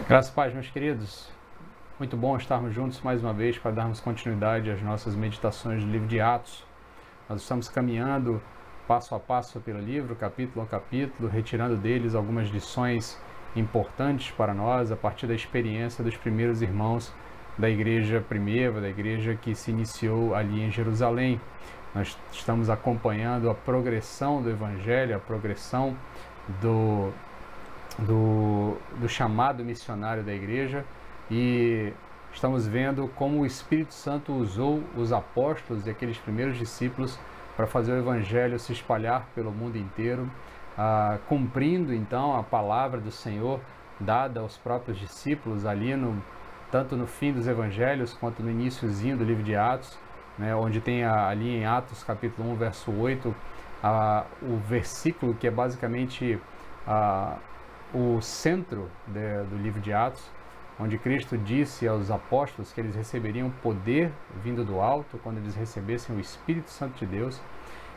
Graças a Paz, meus queridos. Muito bom estarmos juntos mais uma vez para darmos continuidade às nossas meditações do livro de Atos. Nós estamos caminhando passo a passo pelo livro, capítulo a capítulo, retirando deles algumas lições importantes para nós a partir da experiência dos primeiros irmãos da igreja primitiva, da igreja que se iniciou ali em Jerusalém. Nós estamos acompanhando a progressão do Evangelho, a progressão do chamado missionário da igreja, e estamos vendo como o Espírito Santo usou os apóstolos e aqueles primeiros discípulos para fazer o evangelho se espalhar pelo mundo inteiro, cumprindo então a palavra do Senhor dada aos próprios discípulos ali tanto no fim dos evangelhos quanto no iniciozinho do livro de Atos, né, onde tem ali em Atos capítulo 1, verso 8, o versículo que é basicamente o centro do livro de Atos, onde Cristo disse aos apóstolos que eles receberiam poder vindo do alto quando eles recebessem o Espírito Santo de Deus,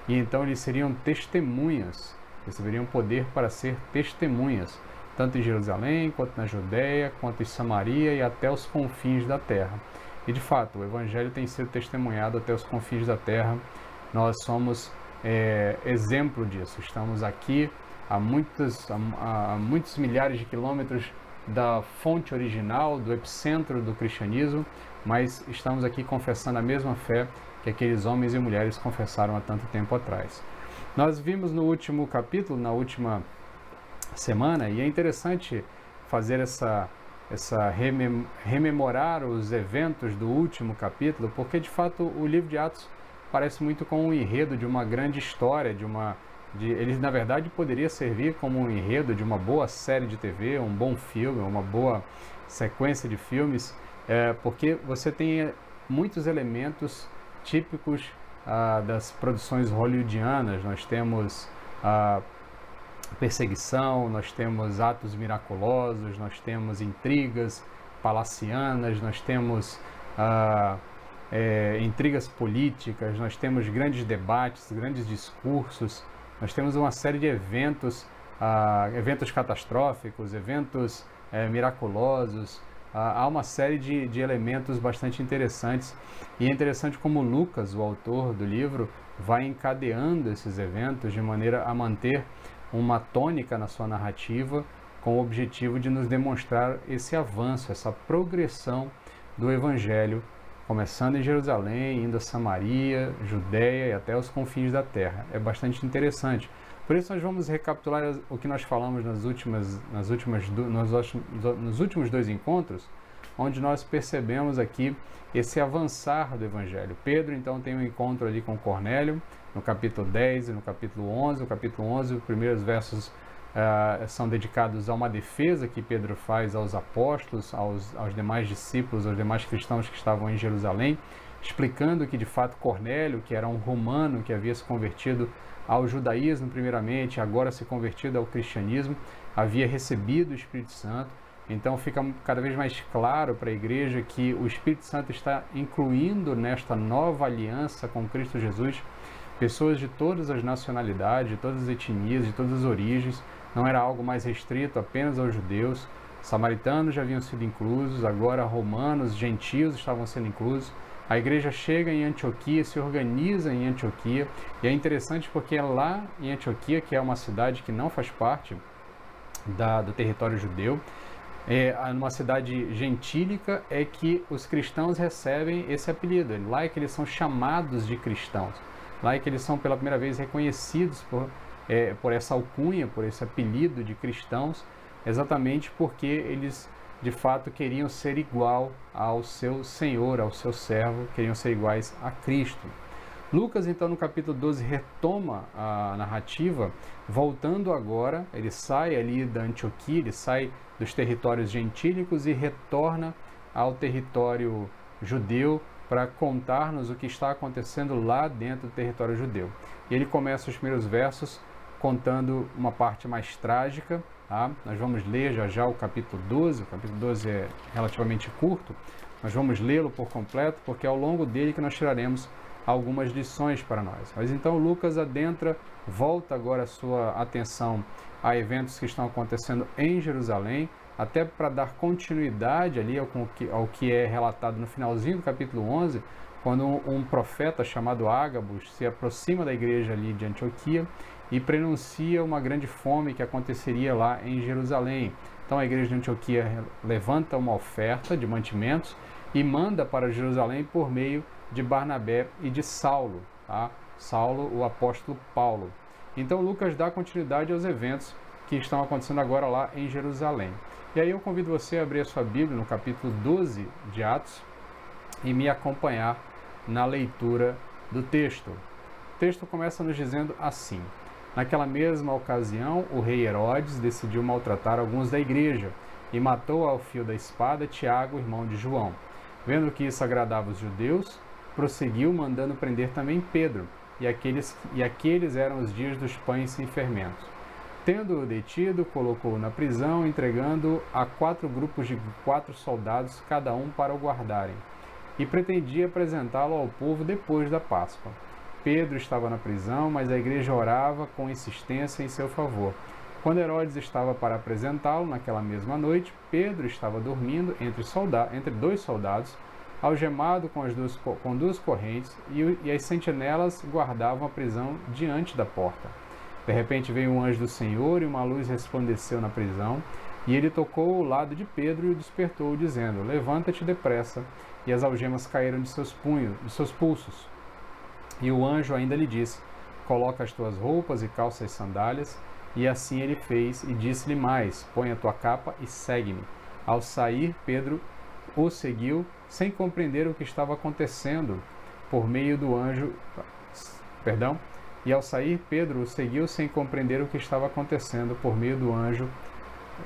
e então eles seriam testemunhas, receberiam poder para ser testemunhas, tanto em Jerusalém, quanto na Judéia, quanto em Samaria e até os confins da terra. E de fato, o Evangelho tem sido testemunhado até os confins da terra. Nós somos exemplo disso. Estamos aqui a muitos milhares de quilômetros da fonte original, do epicentro do cristianismo, mas estamos aqui confessando a mesma fé que aqueles homens e mulheres confessaram há tanto tempo atrás. Nós vimos no último capítulo, na última semana, e é interessante fazer rememorar os eventos do último capítulo, porque de fato o livro de Atos parece muito com um enredo de uma grande história, ele na verdade poderia servir como um enredo de uma boa série de TV, um bom filme, uma boa sequência de filmes, porque você tem muitos elementos típicos das produções hollywoodianas. Nós temos perseguição, nós temos atos miraculosos, nós temos intrigas palacianas, nós temos intrigas políticas, nós temos grandes debates, grandes discursos, nós temos uma série de eventos catastróficos, eventos miraculosos. Há uma série de elementos bastante interessantes, e é interessante como Lucas, o autor do livro, vai encadeando esses eventos de maneira a manter uma tônica na sua narrativa, com o objetivo de nos demonstrar esse avanço, essa progressão do Evangelho, começando em Jerusalém, indo a Samaria, Judéia e até os confins da terra. É bastante interessante. Por isso nós vamos recapitular o que nós falamos nos últimos dois encontros, onde nós percebemos aqui esse avançar do Evangelho. Pedro então tem um encontro ali com Cornélio, no capítulo 10 e no capítulo 11. No capítulo 11, os primeiros versos são dedicados a uma defesa que Pedro faz aos apóstolos, aos demais discípulos, aos demais cristãos que estavam em Jerusalém, explicando que de fato Cornélio, que era um romano que havia se convertido ao judaísmo primeiramente, agora se convertido ao cristianismo, havia recebido o Espírito Santo. Então fica cada vez mais claro para a igreja que o Espírito Santo está incluindo nesta nova aliança com Cristo Jesus pessoas de todas as nacionalidades, de todas as etnias, de todas as origens. Não era algo mais restrito apenas aos judeus. Samaritanos já haviam sido inclusos, agora romanos, gentios estavam sendo inclusos. A igreja chega em Antioquia, se organiza em Antioquia, e é interessante porque é lá em Antioquia, que é uma cidade que não faz parte do território judeu, numa cidade gentílica, é que os cristãos recebem esse apelido. Lá é que eles são chamados de cristãos. Lá é que eles são pela primeira vez reconhecidos por essa alcunha, por esse apelido de cristãos, exatamente porque eles de fato queriam ser igual ao seu Senhor, ao seu servo, queriam ser iguais a Cristo. Lucas, então, no capítulo 12, retoma a narrativa, voltando agora, ele sai ali da Antioquia, ele sai dos territórios gentílicos e retorna ao território judeu para contar-nos o que está acontecendo lá dentro do território judeu. E ele começa os primeiros versos contando uma parte mais trágica. Nós vamos ler já o capítulo 12, o capítulo 12 é relativamente curto, nós vamos lê-lo por completo, porque é ao longo dele que nós tiraremos algumas lições para nós. Mas então Lucas volta agora a sua atenção a eventos que estão acontecendo em Jerusalém, até para dar continuidade ali ao que é relatado no finalzinho do capítulo 11, quando um profeta chamado Ágabos se aproxima da igreja ali de Antioquia e prenuncia uma grande fome que aconteceria lá em Jerusalém. Então a igreja de Antioquia levanta uma oferta de mantimentos e manda para Jerusalém por meio de Barnabé e de Saulo, tá? Saulo, o apóstolo Paulo. Então Lucas dá continuidade aos eventos que estão acontecendo agora lá em Jerusalém. E aí eu convido você a abrir a sua Bíblia no capítulo 12 de Atos e me acompanhar na leitura do texto. O texto começa nos dizendo assim: naquela mesma ocasião, o rei Herodes decidiu maltratar alguns da igreja e matou ao fio da espada Tiago, irmão de João. Vendo que isso agradava os judeus, prosseguiu mandando prender também Pedro, e aqueles eram os dias dos pães sem fermento. Tendo-o detido, colocou-o na prisão, entregando-o a 4 grupos de 4 soldados, cada um para o guardarem, e pretendia apresentá-lo ao povo depois da Páscoa. Pedro estava na prisão, mas a igreja orava com insistência em seu favor. Quando Herodes estava para apresentá-lo, naquela mesma noite, Pedro estava dormindo entre 2 soldados, algemado com 2 correntes, e as sentinelas guardavam a prisão diante da porta. De repente veio um anjo do Senhor e uma luz resplandeceu na prisão, e ele tocou o lado de Pedro e o despertou, dizendo: levanta-te depressa. E as algemas caíram de seus pulsos. E o anjo ainda lhe disse: coloca as tuas roupas e calça as sandálias. E assim ele fez, e disse-lhe mais: põe a tua capa e segue-me. Ao sair, Pedro o seguiu, sem compreender o que estava acontecendo por meio do anjo. E ao sair, Pedro o seguiu sem compreender o que estava acontecendo por meio do anjo.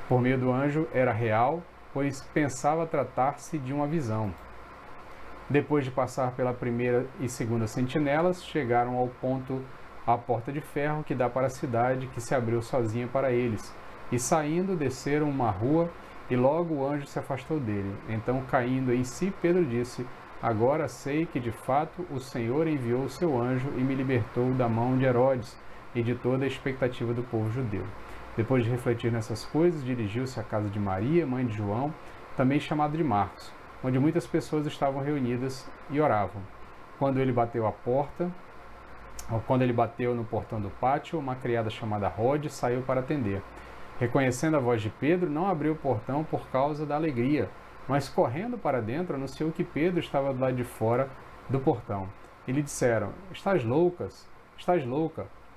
Por meio do anjo era real, pois pensava tratar-se de uma visão. Depois de passar pela primeira e segunda sentinelas, chegaram à porta de ferro que dá para a cidade, que se abriu sozinha para eles. E saindo, desceram uma rua, e logo o anjo se afastou dele. Então, caindo em si, Pedro disse: agora sei que de fato o Senhor enviou o seu anjo e me libertou da mão de Herodes e de toda a expectativa do povo judeu. Depois de refletir nessas coisas, dirigiu-se à casa de Maria, mãe de João, também chamado de Marcos, onde muitas pessoas estavam reunidas e oravam. Quando ele bateu no portão do pátio, uma criada chamada Rode saiu para atender. Reconhecendo a voz de Pedro, não abriu o portão por causa da alegria, mas correndo para dentro, anunciou que Pedro estava do lado de fora do portão. E lhe disseram: estás louca?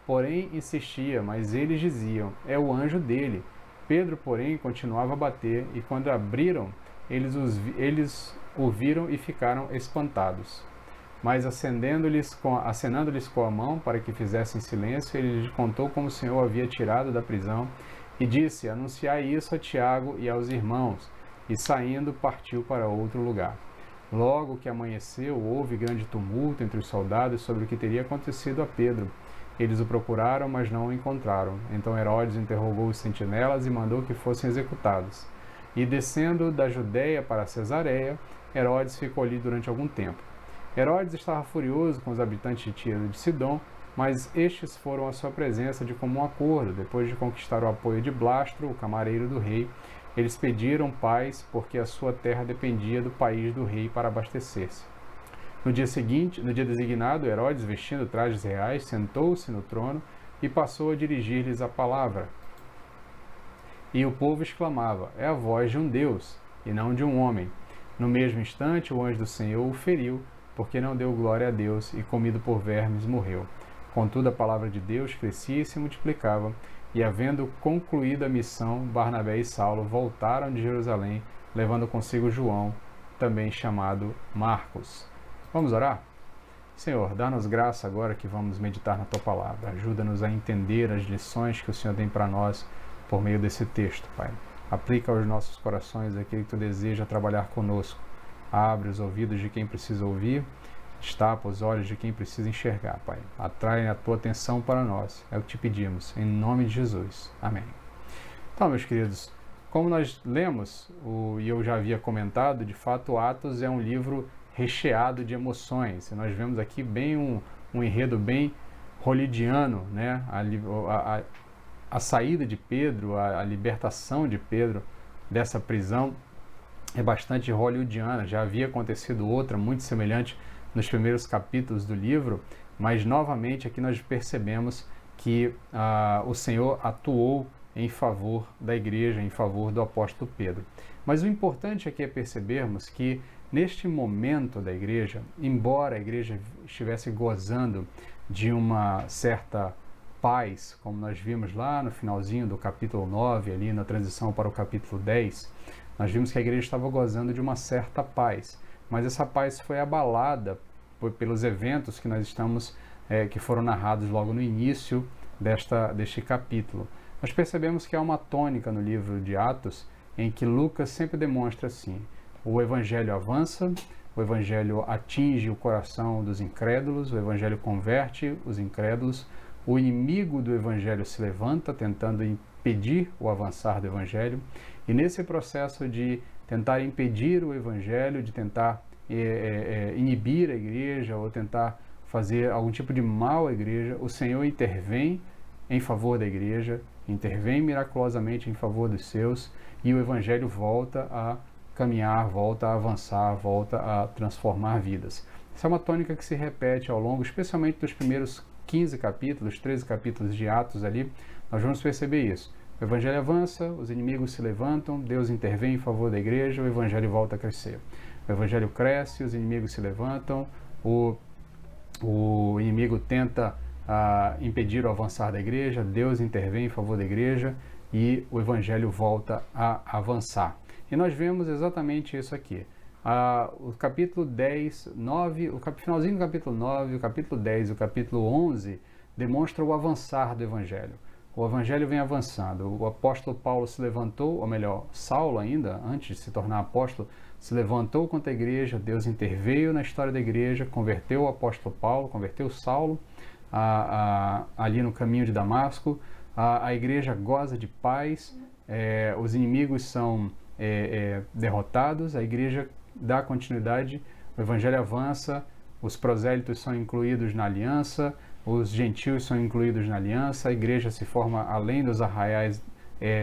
Porém insistia, mas eles diziam: é o anjo dele. Pedro, porém, continuava a bater, e quando abriram, eles o viram e ficaram espantados. Mas acenando-lhes com a mão para que fizessem silêncio, ele lhes contou como o Senhor havia tirado da prisão, e disse: anunciai isso a Tiago e aos irmãos. E saindo, partiu para outro lugar. Logo que amanheceu, houve grande tumulto entre os soldados sobre o que teria acontecido a Pedro. Eles o procuraram, mas não o encontraram. Então Herodes interrogou os sentinelas e mandou que fossem executados. E descendo da Judéia para Cesareia, Herodes ficou ali durante algum tempo. Herodes estava furioso com os habitantes de Tiro e de Sidom, mas estes foram à sua presença de comum acordo. Depois de conquistar o apoio de Blastro, o camareiro do rei, eles pediram paz, porque a sua terra dependia do país do rei para abastecer-se. No dia designado, Herodes, vestindo trajes reais, sentou-se no trono e passou a dirigir-lhes a palavra. E o povo exclamava: é a voz de um Deus, e não de um homem. No mesmo instante, o anjo do Senhor o feriu, porque não deu glória a Deus, e comido por vermes morreu. Contudo, a palavra de Deus crescia e se multiplicava, e havendo concluído a missão, Barnabé e Saulo voltaram de Jerusalém, levando consigo João, também chamado Marcos. Vamos orar? Senhor, dá-nos graça agora que vamos meditar na Tua Palavra. Ajuda-nos a entender as lições que o Senhor tem para nós por meio desse texto, Pai. Aplica aos nossos corações aquilo que Tu deseja trabalhar conosco. Abre os ouvidos de quem precisa ouvir, destapa os olhos de quem precisa enxergar, Pai. Atrai a Tua atenção para nós. É o que Te pedimos, em nome de Jesus. Amém. Então, meus queridos, como nós lemos, e eu já havia comentado, de fato, Atos é um livro recheado de emoções. E nós vemos aqui bem um enredo bem hollywoodiano, né? A saída de Pedro, a libertação de Pedro dessa prisão é bastante hollywoodiana. Já havia acontecido outra muito semelhante nos primeiros capítulos do livro, mas novamente aqui nós percebemos que o Senhor atuou em favor da igreja, em favor do apóstolo Pedro. Mas o importante aqui é percebermos que neste momento da igreja, embora a igreja estivesse gozando de uma certa paz, como nós vimos lá no finalzinho do capítulo 9, ali na transição para o capítulo 10, nós vimos que a igreja estava gozando de uma certa paz, mas essa paz foi abalada pelos eventos que nós estamos, que foram narrados logo no início deste capítulo. Nós percebemos que há uma tônica no livro de Atos, em que Lucas sempre demonstra assim: o evangelho avança, o evangelho atinge o coração dos incrédulos, o evangelho converte os incrédulos, o inimigo do evangelho se levanta tentando impedir o avançar do evangelho, e nesse processo de tentar impedir o evangelho, de tentar inibir a igreja ou tentar fazer algum tipo de mal à igreja, o Senhor intervém em favor da igreja, intervém miraculosamente em favor dos seus, e o evangelho volta a caminhar, volta a avançar, volta a transformar vidas. Essa é uma tônica que se repete ao longo, especialmente dos primeiros 15 capítulos, 13 capítulos de Atos ali, nós vamos perceber isso. O evangelho avança, os inimigos se levantam, Deus intervém em favor da igreja, o evangelho volta a crescer. O evangelho cresce, os inimigos se levantam, o inimigo tenta impedir o avançar da igreja, Deus intervém em favor da igreja e o evangelho volta a avançar. E nós vemos exatamente isso aqui. O capítulo 10, 9, o finalzinho do capítulo 9, o capítulo 10 e o capítulo 11 demonstra o avançar do evangelho. O evangelho vem avançando. O apóstolo Paulo se levantou, ou melhor, Saulo ainda, antes de se tornar apóstolo, se levantou contra a igreja, Deus interveio na história da igreja, converteu o apóstolo Paulo, converteu Saulo ali no caminho de Damasco. A igreja goza de paz, os inimigos são derrotados, a igreja dá continuidade, o evangelho avança, os prosélitos são incluídos na aliança, os gentios são incluídos na aliança, a igreja se forma além dos arraiais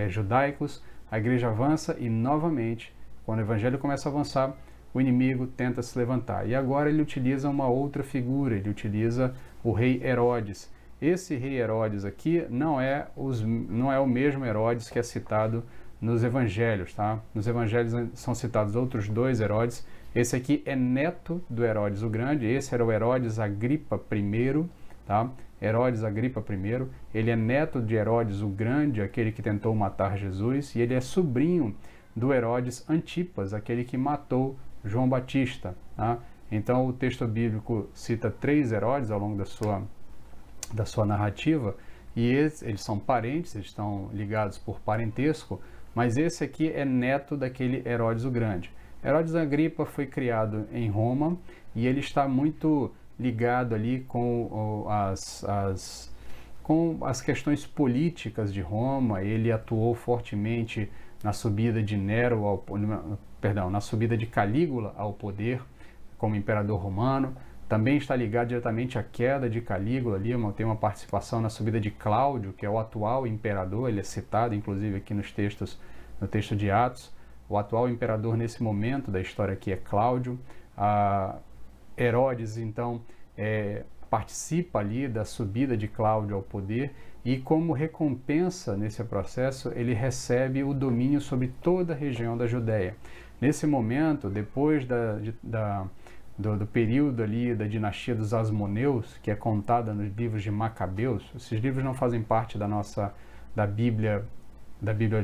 judaicos, a igreja avança e novamente, quando o evangelho começa a avançar, o inimigo tenta se levantar. E agora ele utiliza uma outra figura, ele utiliza o rei Herodes. Esse rei Herodes aqui não é o mesmo Herodes que é citado nos evangelhos, tá? Nos evangelhos são citados outros dois Herodes. Esse aqui é neto do Herodes o Grande, esse era o Herodes Agripa I, tá? Herodes Agripa I, ele é neto de Herodes o Grande, aquele que tentou matar Jesus, e ele é sobrinho do Herodes Antipas, aquele que matou João Batista, tá? Então o texto bíblico cita 3 Herodes ao longo da sua narrativa, e eles são parentes, eles estão ligados por parentesco, mas esse aqui é neto daquele Herodes o Grande. Herodes Agripa foi criado em Roma e ele está muito ligado ali com as questões políticas de Roma. Ele atuou fortemente na subida de na subida de Calígula ao poder como imperador romano. Também está ligado diretamente à queda de Calígula ali, tem uma participação na subida de Cláudio, que é o atual imperador, ele é citado inclusive aqui no texto de Atos. O atual imperador nesse momento da história aqui é Cláudio. Herodes, então, participa ali da subida de Cláudio ao poder e, como recompensa nesse processo, ele recebe o domínio sobre toda a região da Judéia. Nesse momento, depois do período ali da dinastia dos Asmoneus, que é contada nos livros de Macabeus, esses livros não fazem parte da Bíblia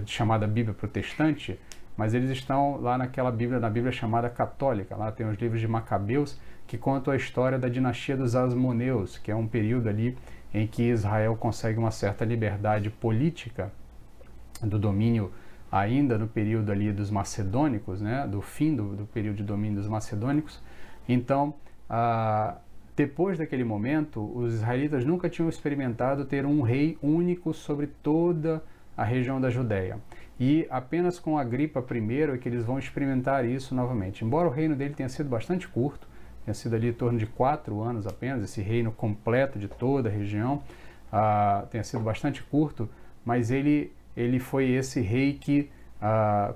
chamada Bíblia Protestante, mas eles estão lá na Bíblia chamada Católica. Lá tem os livros de Macabeus que contam a história da dinastia dos Asmoneus, que é um período ali em que Israel consegue uma certa liberdade política do domínio ainda no período ali dos macedônicos, né, do fim do período de domínio dos macedônicos. Então, depois daquele momento, os israelitas nunca tinham experimentado ter um rei único sobre toda a região da Judéia. E apenas com Agripa I é que eles vão experimentar isso novamente. Embora o reino dele tenha sido bastante curto, tenha sido ali em torno de 4 anos apenas, esse reino completo de toda a região, tenha sido bastante curto, mas ele foi esse rei que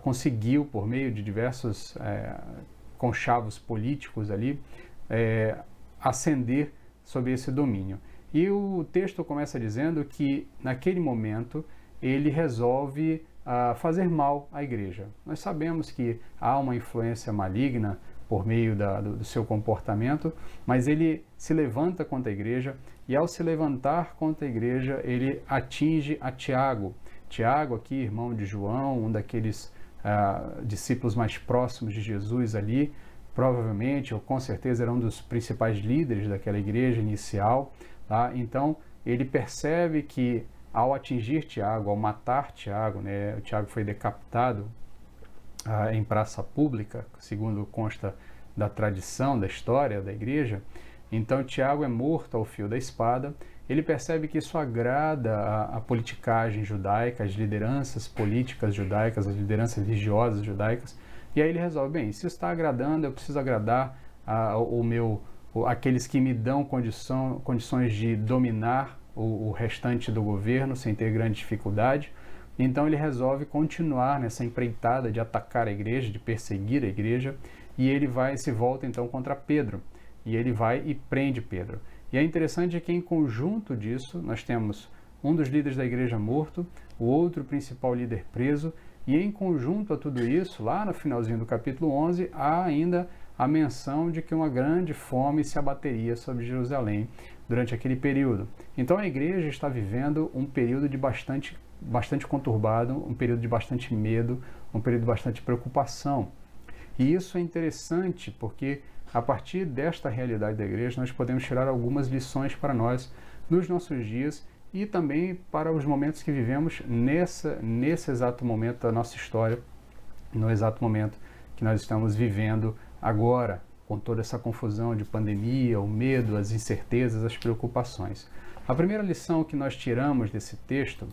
conseguiu, por meio de diversos conchavos políticos ali, ascender sobre esse domínio. E o texto começa dizendo que, naquele momento, ele resolve fazer mal à igreja. Nós sabemos que há uma influência maligna por meio do seu comportamento, mas ele se levanta contra a igreja, e ao se levantar contra a igreja, ele atinge a Tiago. Tiago aqui, irmão de João, um daqueles discípulos mais próximos de Jesus ali, provavelmente ou com certeza era um dos principais líderes daquela igreja inicial. Tá? Então ele percebe que ao atingir Tiago, ao matar Tiago, né, Tiago foi decapitado em praça pública, segundo consta da tradição, da história da igreja. Então Tiago é morto ao fio da espada. Ele percebe que isso agrada a politicagem judaica, as lideranças políticas judaicas, as lideranças religiosas judaicas, e aí ele resolve, bem, se está agradando, eu preciso agradar aqueles que me dão condições de dominar o restante do governo sem ter grande dificuldade. Então ele resolve continuar nessa empreitada de atacar a igreja, de perseguir a igreja, e ele se volta então contra Pedro, e ele vai e prende Pedro. E é interessante que em conjunto disso nós temos um dos líderes da igreja morto, o outro principal líder preso, e em conjunto a tudo isso, lá no finalzinho do capítulo 11, há ainda a menção de que uma grande fome se abateria sobre Jerusalém durante aquele período. Então a igreja está vivendo um período de bastante conturbado, um período de bastante medo, um período de bastante preocupação. E isso é interessante porque a partir desta realidade da igreja nós podemos tirar algumas lições para nós nos nossos dias e também para os momentos que vivemos nesse exato momento da nossa história, no exato momento que nós estamos vivendo agora, com toda essa confusão de pandemia, o medo, as incertezas, as preocupações. A primeira lição que nós tiramos desse texto,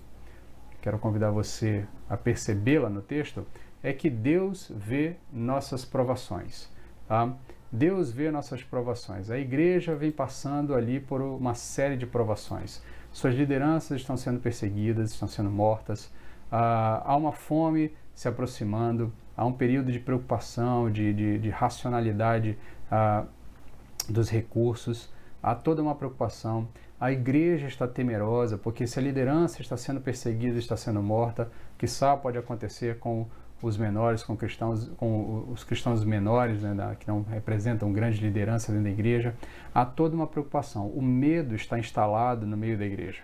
quero convidar você a percebê-la no texto, é que Deus vê nossas provações. Tá? Deus vê nossas provações. A igreja vem passando ali por uma série de provações. Suas lideranças estão sendo perseguidas, estão sendo mortas. Há uma fome se aproximando, há um período de preocupação, de racionalidade dos recursos, há toda uma preocupação. A igreja está temerosa, porque se a liderança está sendo perseguida, está sendo morta, quiçá pode acontecer com os menores, com os cristãos menores, né, que não representam grande liderança dentro da igreja. Há toda uma preocupação. O medo está instalado no meio da igreja.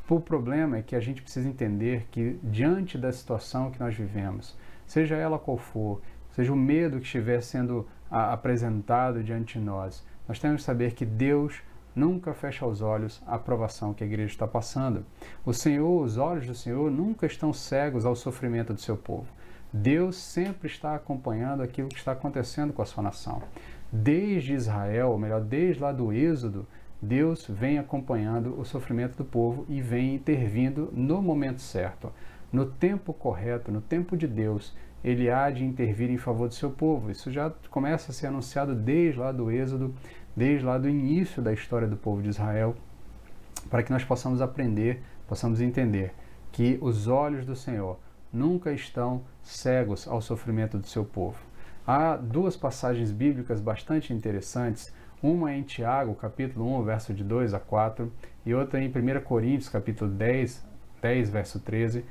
O problema é que a gente precisa entender que, diante da situação que nós vivemos, seja ela qual for, seja o medo que estiver sendo apresentado diante de nós, nós temos que saber que Deus nunca fecha os olhos à provação que a igreja está passando. Os olhos do Senhor nunca estão cegos ao sofrimento do seu povo. Deus sempre está acompanhando aquilo que está acontecendo com a sua nação. Desde Israel, ou melhor, desde lá do Êxodo, Deus vem acompanhando o sofrimento do povo e vem intervindo no momento certo. No tempo correto, no tempo de Deus, Ele há de intervir em favor do seu povo. Isso já começa a ser anunciado desde lá do Êxodo, desde lá do início da história do povo de Israel, para que nós possamos aprender, possamos entender que os olhos do Senhor nunca estão cegos ao sofrimento do seu povo. Há duas passagens bíblicas bastante interessantes. Uma é em Tiago, capítulo 1, verso de 2 a 4, e outra em 1 Coríntios, capítulo 10, verso 13.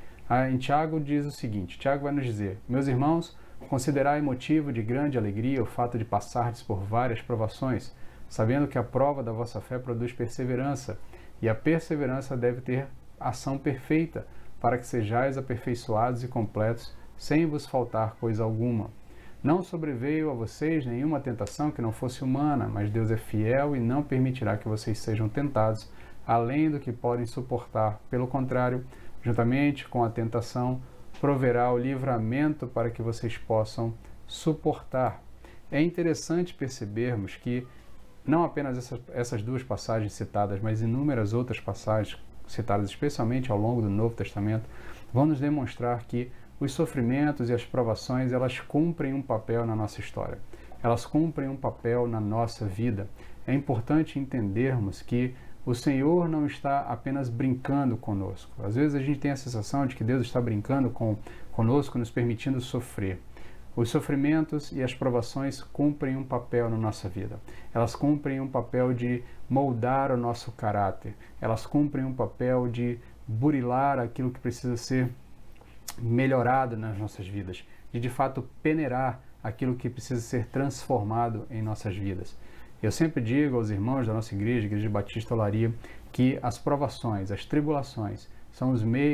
Em Tiago diz o seguinte, Tiago vai nos dizer: meus irmãos, considerai motivo de grande alegria o fato de passardes por várias provações, sabendo que a prova da vossa fé produz perseverança, e a perseverança deve ter ação perfeita, para que sejais aperfeiçoados e completos, sem vos faltar coisa alguma. Não sobreveio a vocês nenhuma tentação que não fosse humana, mas Deus é fiel e não permitirá que vocês sejam tentados, além do que podem suportar. Pelo contrário, juntamente com a tentação, proverá o livramento para que vocês possam suportar. É interessante percebermos que não apenas essas duas passagens citadas, mas inúmeras outras passagens citadas especialmente ao longo do Novo Testamento, vão nos demonstrar que os sofrimentos e as provações, elas cumprem um papel na nossa história. Elas cumprem um papel na nossa vida. É importante entendermos que o Senhor não está apenas brincando conosco. Às vezes a gente tem a sensação de que Deus está brincando conosco, nos permitindo sofrer. Os sofrimentos e as provações cumprem um papel na nossa vida. Elas cumprem um papel de moldar o nosso caráter. Elas cumprem um papel de burilar aquilo que precisa ser melhorado nas nossas vidas. De fato peneirar aquilo que precisa ser transformado em nossas vidas. Eu sempre digo aos irmãos da nossa igreja, Igreja Batista Olaria, que as provações, as tribulações,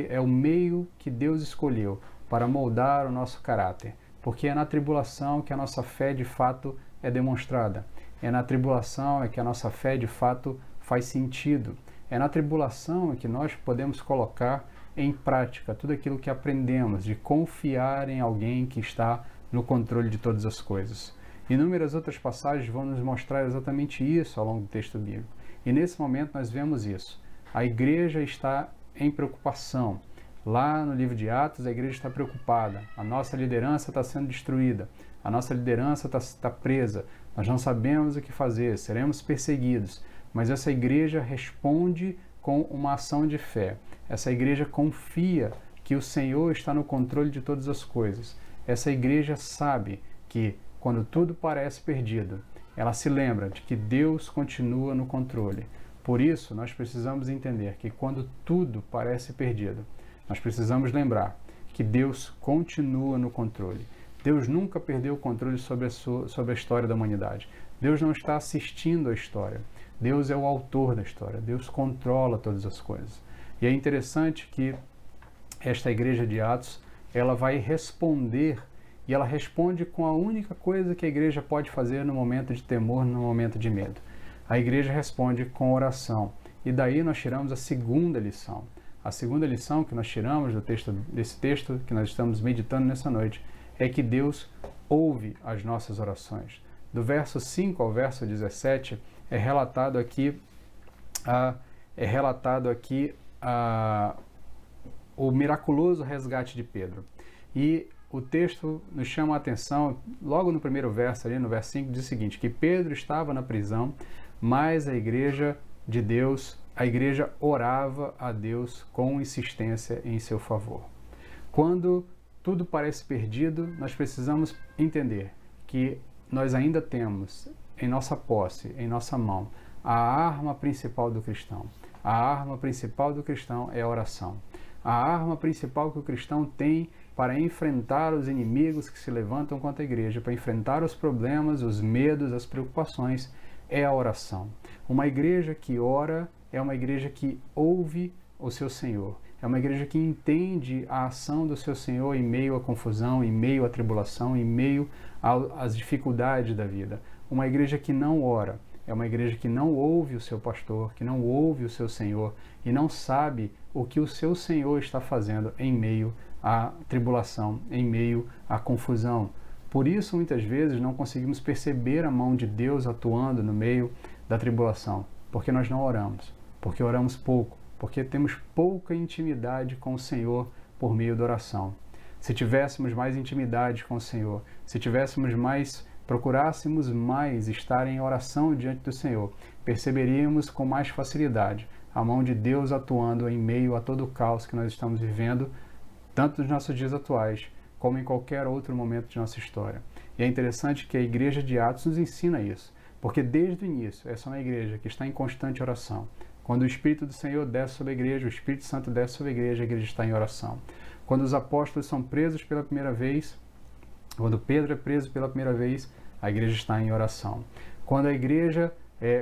é o meio que Deus escolheu para moldar o nosso caráter. Porque é na tribulação que a nossa fé de fato é demonstrada. É na tribulação que a nossa fé de fato faz sentido. É na tribulação que nós podemos colocar em prática tudo aquilo que aprendemos, de confiar em alguém que está no controle de todas as coisas. Inúmeras outras passagens vão nos mostrar exatamente isso ao longo do texto bíblico. E nesse momento nós vemos isso. A igreja está em preocupação. Lá no livro de Atos, a igreja está preocupada. A nossa liderança está sendo destruída. A nossa liderança está presa. Nós não sabemos o que fazer, seremos perseguidos. Mas essa igreja responde com uma ação de fé. Essa igreja confia que o Senhor está no controle de todas as coisas. Essa igreja sabe que, quando tudo parece perdido, ela se lembra de que Deus continua no controle. Por isso, nós precisamos entender que, quando tudo parece perdido, nós precisamos lembrar que Deus continua no controle. Deus nunca perdeu o controle sobre a história da humanidade. Deus não está assistindo à história. Deus é o autor da história. Deus controla todas as coisas. E é interessante que esta igreja de Atos, ela vai responder, e ela responde com a única coisa que a igreja pode fazer no momento de temor, no momento de medo. A igreja responde com oração. E daí nós tiramos a segunda lição. A segunda lição que nós tiramos desse texto que nós estamos meditando nessa noite é que Deus ouve as nossas orações. Do verso 5 ao verso 17 é relatado aqui o miraculoso resgate de Pedro. E o texto nos chama a atenção, logo no primeiro verso, ali no verso 5, diz o seguinte, que Pedro estava na prisão, mas a igreja de Deus, a igreja orava a Deus com insistência em seu favor. Quando tudo parece perdido, nós precisamos entender que nós ainda temos em nossa posse, em nossa mão, a arma principal do cristão. A arma principal do cristão é a oração. A arma principal que o cristão tem para enfrentar os inimigos que se levantam contra a igreja, para enfrentar os problemas, os medos, as preocupações, é a oração. Uma igreja que ora é uma igreja que ouve o seu Senhor. É uma igreja que entende a ação do seu Senhor em meio à confusão, em meio à tribulação, em meio às dificuldades da vida. Uma igreja que não ora é uma igreja que não ouve o seu pastor, que não ouve o seu Senhor e não sabe o que o seu Senhor está fazendo em meio à tribulação, em meio à confusão. Por isso, muitas vezes, não conseguimos perceber a mão de Deus atuando no meio da tribulação, porque nós não oramos, porque oramos pouco, porque temos pouca intimidade com o Senhor por meio da oração. Se tivéssemos mais intimidade com o Senhor, se procurássemos mais estar em oração diante do Senhor, perceberíamos com mais facilidade a mão de Deus atuando em meio a todo o caos que nós estamos vivendo, tanto nos nossos dias atuais, como em qualquer outro momento de nossa história. E é interessante que a igreja de Atos nos ensina isso, porque desde o início, essa é uma igreja que está em constante oração. Quando o Espírito do Senhor desce sobre a igreja, o Espírito Santo desce sobre a igreja está em oração. Quando os apóstolos são presos pela primeira vez, quando Pedro é preso pela primeira vez, a igreja está em oração. Quando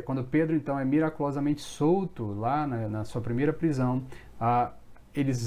quando Pedro então é miraculosamente solto lá na sua primeira prisão, eles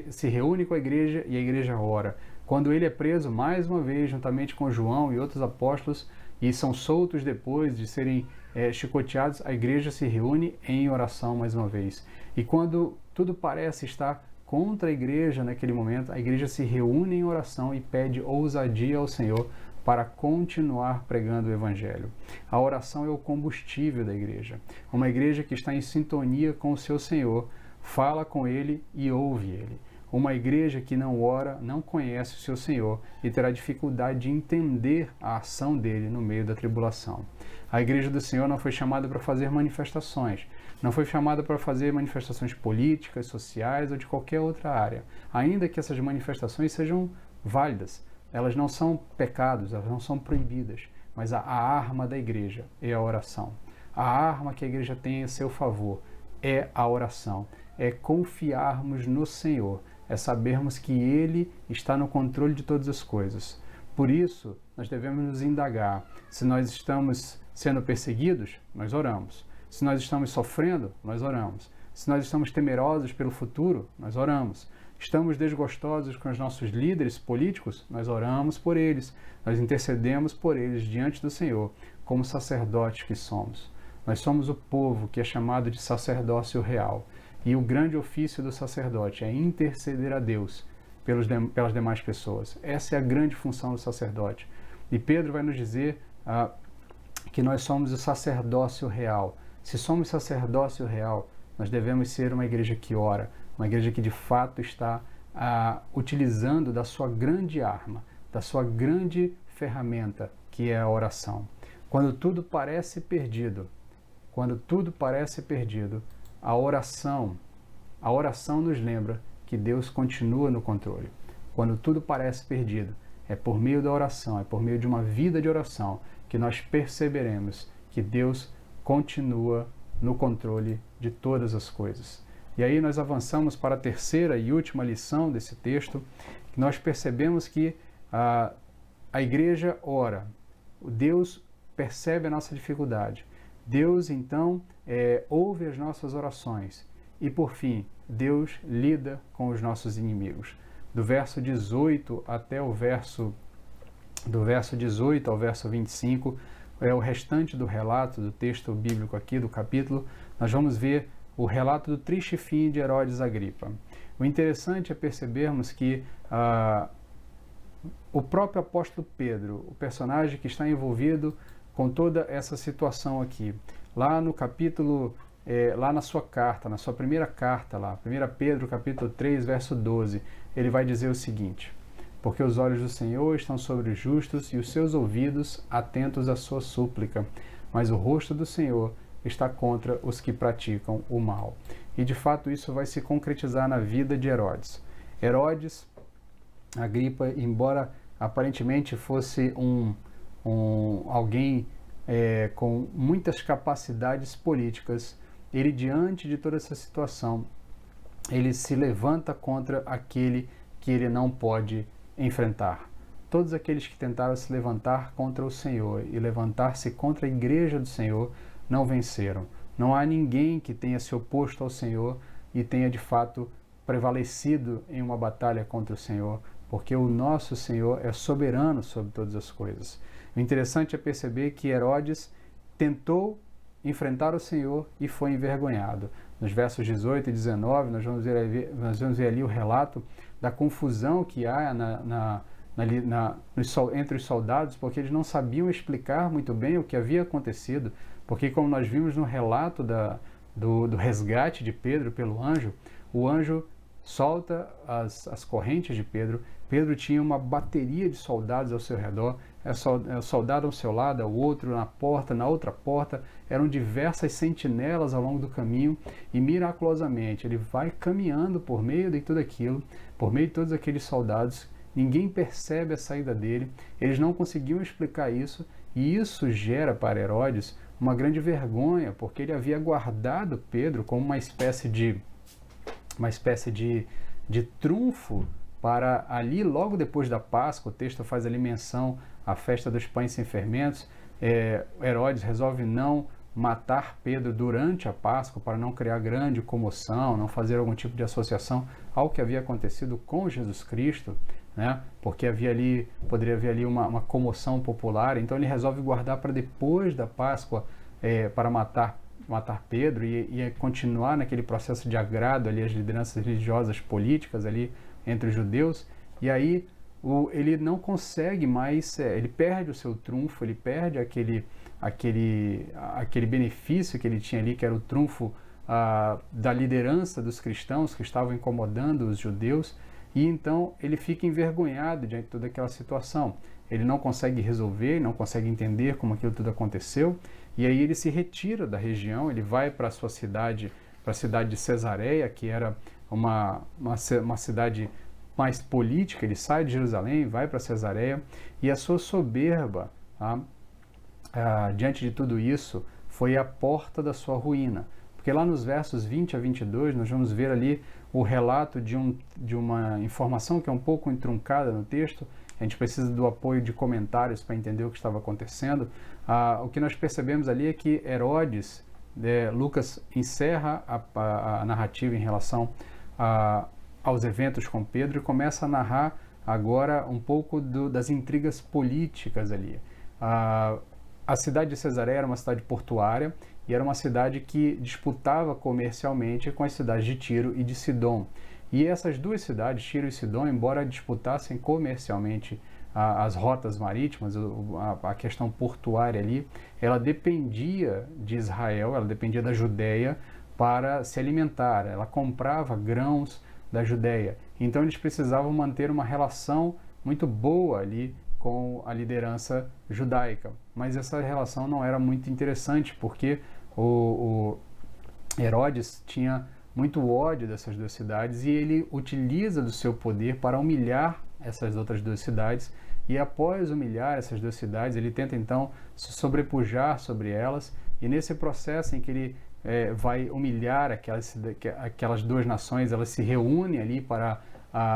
se reúnem com a igreja e a igreja ora. Quando ele é preso mais uma vez, juntamente com João e outros apóstolos, e são soltos depois de serem chicoteados, a igreja se reúne em oração mais uma vez. E quando tudo parece estar contra a igreja naquele momento, a igreja se reúne em oração e pede ousadia ao Senhor para continuar pregando o Evangelho. A oração é o combustível da igreja. Uma igreja que está em sintonia com o seu Senhor, fala com Ele e ouve Ele. Uma igreja que não ora não conhece o seu Senhor e terá dificuldade de entender a ação dele no meio da tribulação. A igreja do Senhor não foi chamada para fazer manifestações, não foi chamada para fazer manifestações políticas, sociais ou de qualquer outra área. Ainda que essas manifestações sejam válidas, elas não são pecados, elas não são proibidas, mas a arma da igreja é a oração. A arma que a igreja tem a seu favor é a oração, é confiarmos no Senhor, é sabermos que Ele está no controle de todas as coisas. Por isso, nós devemos nos indagar. Se nós estamos sendo perseguidos, nós oramos. Se nós estamos sofrendo, nós oramos. Se nós estamos temerosos pelo futuro, nós oramos. Estamos desgostosos com os nossos líderes políticos, nós oramos por eles. Nós intercedemos por eles diante do Senhor, como sacerdotes que somos. Nós somos o povo que é chamado de sacerdócio real. E o grande ofício do sacerdote é interceder a Deus pelas demais pessoas. Essa é a grande função do sacerdote. E Pedro vai nos dizer que nós somos o sacerdócio real. Se somos sacerdócio real, nós devemos ser uma igreja que ora, uma igreja que de fato está utilizando da sua grande arma, da sua grande ferramenta, que é a oração. Quando tudo parece perdido, a oração nos lembra que Deus continua no controle. Quando tudo parece perdido, é por meio da oração, é por meio de uma vida de oração que nós perceberemos que Deus continua no controle de todas as coisas. E aí nós avançamos para a terceira e última lição desse texto, que nós percebemos que a igreja ora, Deus percebe a nossa dificuldade, Deus então ouve as nossas orações e por fim, Deus lida com os nossos inimigos. Do verso 18 até o verso 18 ao verso 25, é o restante do relato do texto bíblico aqui, do capítulo, nós vamos ver o relato do triste fim de Herodes Agripa. O interessante é percebermos que o próprio apóstolo Pedro, o personagem que está envolvido com toda essa situação aqui, lá no capítulo, lá na sua carta, na sua primeira carta, lá, 1 Pedro capítulo 3, verso 12, ele vai dizer o seguinte: porque os olhos do Senhor estão sobre os justos e os seus ouvidos atentos à sua súplica, mas o rosto do Senhor está contra os que praticam o mal. E de fato isso vai se concretizar na vida de Herodes. Herodes Agripa, embora aparentemente fosse alguém com muitas capacidades políticas, ele, diante de toda essa situação, ele se levanta contra aquele que ele não pode enfrentar. Todos aqueles que tentaram se levantar contra o Senhor e levantar-se contra a igreja do Senhor não venceram. Não há ninguém que tenha se oposto ao Senhor e tenha de fato prevalecido em uma batalha contra o Senhor, porque o nosso Senhor é soberano sobre todas as coisas. O interessante é perceber que Herodes tentou enfrentar o Senhor e foi envergonhado. Nos versos 18 e 19, nós vamos ver ali o relato da confusão que há entre os soldados, porque eles não sabiam explicar muito bem o que havia acontecido, porque como nós vimos no relato do resgate de Pedro pelo anjo, o anjo solta as correntes de Pedro. Pedro tinha uma bateria de soldados ao seu redor, soldado ao seu lado, o outro na porta, na outra porta, eram diversas sentinelas ao longo do caminho, e miraculosamente ele vai caminhando por meio de tudo aquilo, por meio de todos aqueles soldados. Ninguém percebe a saída dele, eles não conseguiam explicar isso, e isso gera para Herodes uma grande vergonha, porque ele havia guardado Pedro como uma espécie de trunfo para ali, logo depois da Páscoa. O texto faz ali menção à festa dos pães sem fermentos. Herodes resolve não matar Pedro durante a Páscoa para não criar grande comoção, não fazer algum tipo de associação ao que havia acontecido com Jesus Cristo, né? Porque poderia haver ali uma comoção popular. Então ele resolve guardar para depois da Páscoa, para matar Pedro e continuar naquele processo de agrado ali às lideranças religiosas políticas ali entre os judeus. E aí ele não consegue mais, ele perde o seu trunfo, ele perde aquele benefício que ele tinha ali, que era o trunfo da liderança dos cristãos que estavam incomodando os judeus, e então ele fica envergonhado diante de toda aquela situação. Ele não consegue resolver, não consegue entender como aquilo tudo aconteceu, e aí ele se retira da região, ele vai para a sua cidade, para a cidade de Cesareia, que era uma cidade mais política. Ele sai de Jerusalém, vai para Cesareia, e a sua soberba, diante de tudo isso, foi a porta da sua ruína. Porque lá nos versos 20 a 22, nós vamos ver ali o relato de uma informação que é um pouco entroncada no texto. A gente precisa do apoio de comentários para entender o que estava acontecendo. O que nós percebemos ali é que Herodes, Lucas encerra a narrativa em relação aos eventos com Pedro e começa a narrar agora um pouco das intrigas políticas ali. A cidade de Cesareia era uma cidade portuária e era uma cidade que disputava comercialmente com as cidades de Tiro e de Sidom. E essas duas cidades, Tiro e Sidom, embora disputassem comercialmente as rotas marítimas, a questão portuária ali, ela dependia de Israel, ela dependia da Judéia para se alimentar. Ela comprava grãos da Judéia. Então eles precisavam manter uma relação muito boa ali com a liderança judaica. Mas essa relação não era muito interessante, porque o Herodes tinha muito ódio dessas duas cidades e ele utiliza do seu poder para humilhar essas outras duas cidades. E após humilhar essas duas cidades, ele tenta então se sobrepujar sobre elas, e nesse processo em que ele vai humilhar aquelas duas nações, elas se reúnem ali para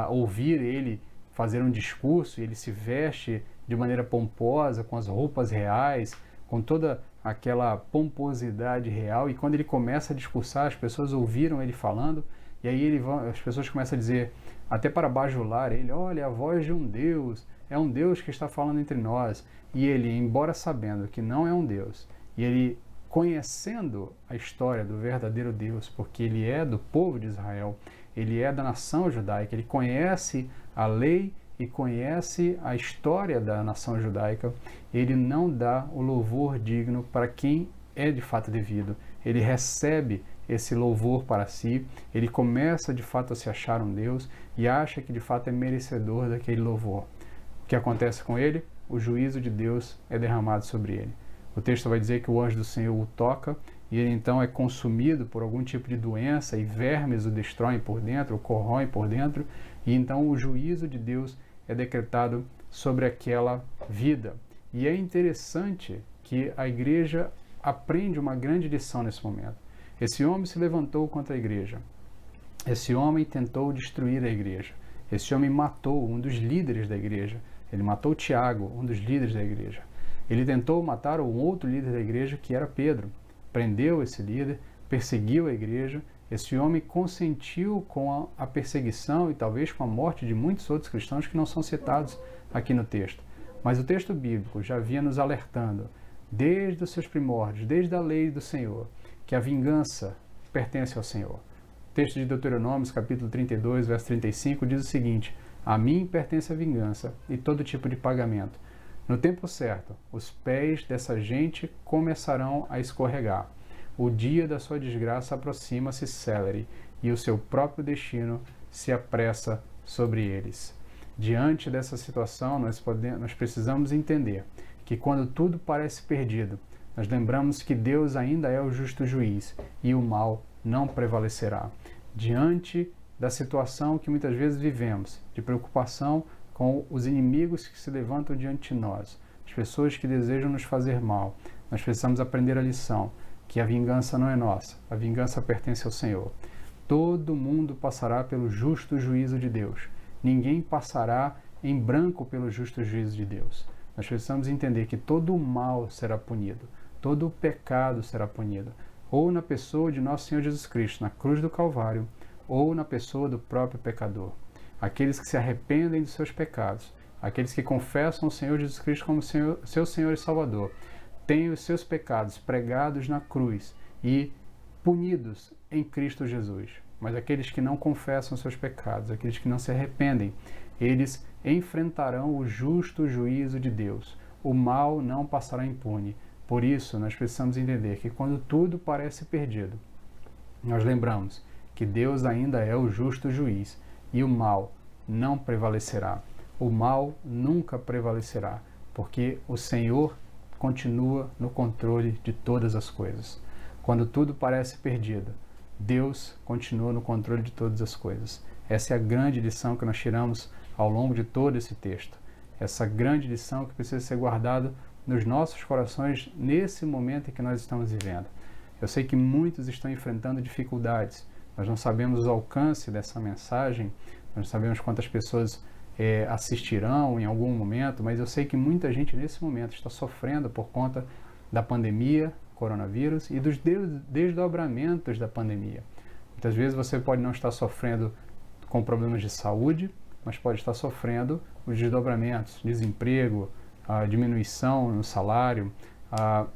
ouvir ele fazer um discurso, e ele se veste de maneira pomposa, com as roupas reais, com toda aquela pomposidade real, e quando ele começa a discursar, as pessoas ouviram ele falando, e aí as pessoas começam a dizer, até para bajular ele, olha, a voz de um Deus, é um Deus que está falando entre nós. E ele, embora sabendo que não é um Deus, e ele conhecendo a história do verdadeiro Deus, porque ele é do povo de Israel, ele é da nação judaica, ele conhece a lei e conhece a história da nação judaica, ele não dá o louvor digno para quem é de fato devido. Ele recebe esse louvor para si, ele começa de fato a se achar um Deus e acha que de fato é merecedor daquele louvor. O que acontece com ele? O juízo de Deus é derramado sobre ele. O texto vai dizer que o anjo do Senhor o toca e ele então é consumido por algum tipo de doença e vermes o destroem por dentro, o corroem por dentro, e então o juízo de Deus é decretado sobre aquela vida. E é interessante que a igreja aprende uma grande lição nesse momento. Esse homem se levantou contra a igreja. Esse homem tentou destruir a igreja. Esse homem matou um dos líderes da igreja. Ele matou Tiago, um dos líderes da igreja. Ele tentou matar um outro líder da igreja, que era Pedro. Prendeu esse líder, perseguiu a igreja. Esse homem consentiu com a perseguição e talvez com a morte de muitos outros cristãos que não são citados aqui no texto. Mas o texto bíblico já vinha nos alertando, desde os seus primórdios, desde a lei do Senhor, que a vingança pertence ao Senhor. O texto de Deuteronômio, capítulo 32, verso 35, diz o seguinte: a mim pertence a vingança e todo tipo de pagamento. No tempo certo, os pés dessa gente começarão a escorregar. O dia da sua desgraça aproxima-se celere, e o seu próprio destino se apressa sobre eles. Diante dessa situação, nós precisamos entender que quando tudo parece perdido, nós lembramos que Deus ainda é o justo juiz e o mal não prevalecerá. Diante da situação que muitas vezes vivemos, de preocupação com os inimigos que se levantam diante de nós, as pessoas que desejam nos fazer mal, nós precisamos aprender a lição, que a vingança não é nossa, a vingança pertence ao Senhor. Todo mundo passará pelo justo juízo de Deus. Ninguém passará em branco pelo justo juízo de Deus. Nós precisamos entender que todo o mal será punido, todo o pecado será punido, ou na pessoa de nosso Senhor Jesus Cristo, na cruz do Calvário, ou na pessoa do próprio pecador. Aqueles que se arrependem dos seus pecados, aqueles que confessam o Senhor Jesus Cristo como seu Senhor e Salvador, têm os seus pecados pregados na cruz e punidos em Cristo Jesus. Mas aqueles que não confessam seus pecados, aqueles que não se arrependem, eles enfrentarão o justo juízo de Deus. O mal não passará impune. Por isso, nós precisamos entender que quando tudo parece perdido, nós lembramos que Deus ainda é o justo juiz e o mal não prevalecerá. O mal nunca prevalecerá, porque o Senhor continua no controle de todas as coisas. Quando tudo parece perdido, Deus continua no controle de todas as coisas. Essa é a grande lição que nós tiramos ao longo de todo esse texto. Essa grande lição que precisa ser guardada nos nossos corações nesse momento em que nós estamos vivendo. Eu sei que muitos estão enfrentando dificuldades. Nós não sabemos o alcance dessa mensagem, nós não sabemos quantas pessoas assistirão em algum momento, mas eu sei que muita gente nesse momento está sofrendo por conta da pandemia, coronavírus, e dos desdobramentos da pandemia. Muitas vezes você pode não estar sofrendo com problemas de saúde, mas pode estar sofrendo os desdobramentos, desemprego, a diminuição no salário, a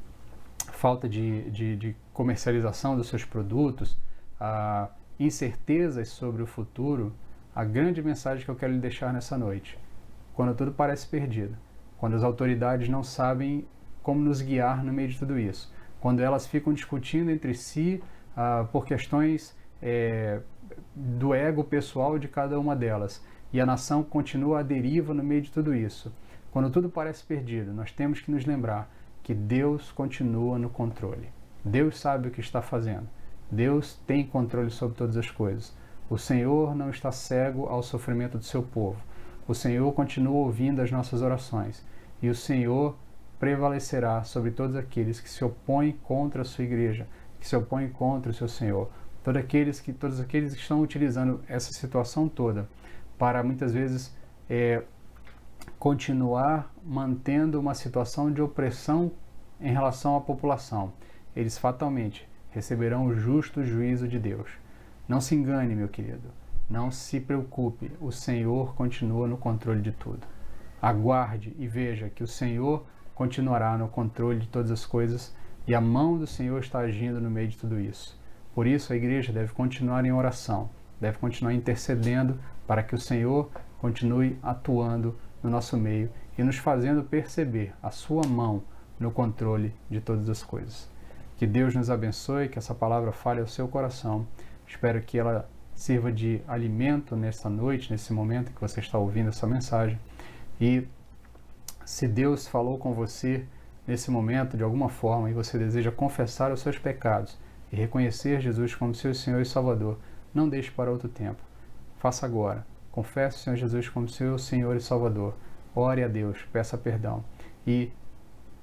falta de comercialização dos seus produtos, a incertezas sobre o futuro. A grande mensagem que eu quero lhe deixar nessa noite: quando tudo parece perdido, quando as autoridades não sabem como nos guiar no meio de tudo isso, quando elas ficam discutindo entre si por questões do ego pessoal de cada uma delas, e a nação continua à deriva no meio de tudo isso, quando tudo parece perdido, nós temos que nos lembrar que Deus continua no controle. Deus sabe o que está fazendo. Deus tem controle sobre todas as coisas. O Senhor não está cego ao sofrimento do seu povo. O Senhor continua ouvindo as nossas orações. E o Senhor prevalecerá sobre todos aqueles que se opõem contra a sua igreja, que se opõem contra o seu Senhor. Todos aqueles que estão utilizando essa situação toda para muitas vezes continuar mantendo uma situação de opressão em relação à população, eles fatalmente receberão o justo juízo de Deus. Não se engane, meu querido, não se preocupe, o Senhor continua no controle de tudo. Aguarde e veja que o Senhor continuará no controle de todas as coisas e a mão do Senhor está agindo no meio de tudo isso. Por isso a igreja deve continuar em oração, deve continuar intercedendo para que o Senhor continue atuando no nosso meio e nos fazendo perceber a sua mão no controle de todas as coisas. Que Deus nos abençoe, que essa palavra fale ao seu coração. Espero que ela sirva de alimento nessa noite, nesse momento em que você está ouvindo essa mensagem. E se Deus falou com você nesse momento de alguma forma e você deseja confessar os seus pecados e reconhecer Jesus como seu Senhor e Salvador, não deixe para outro tempo. Faça agora. Confesse o Senhor Jesus como seu Senhor e Salvador. Ore a Deus, peça perdão e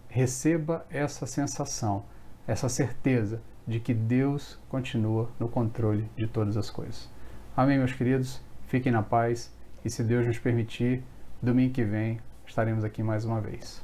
receba essa sensação, essa certeza de que Deus continua no controle de todas as coisas. Amém, meus queridos? Fiquem na paz e, se Deus nos permitir, domingo que vem estaremos aqui mais uma vez.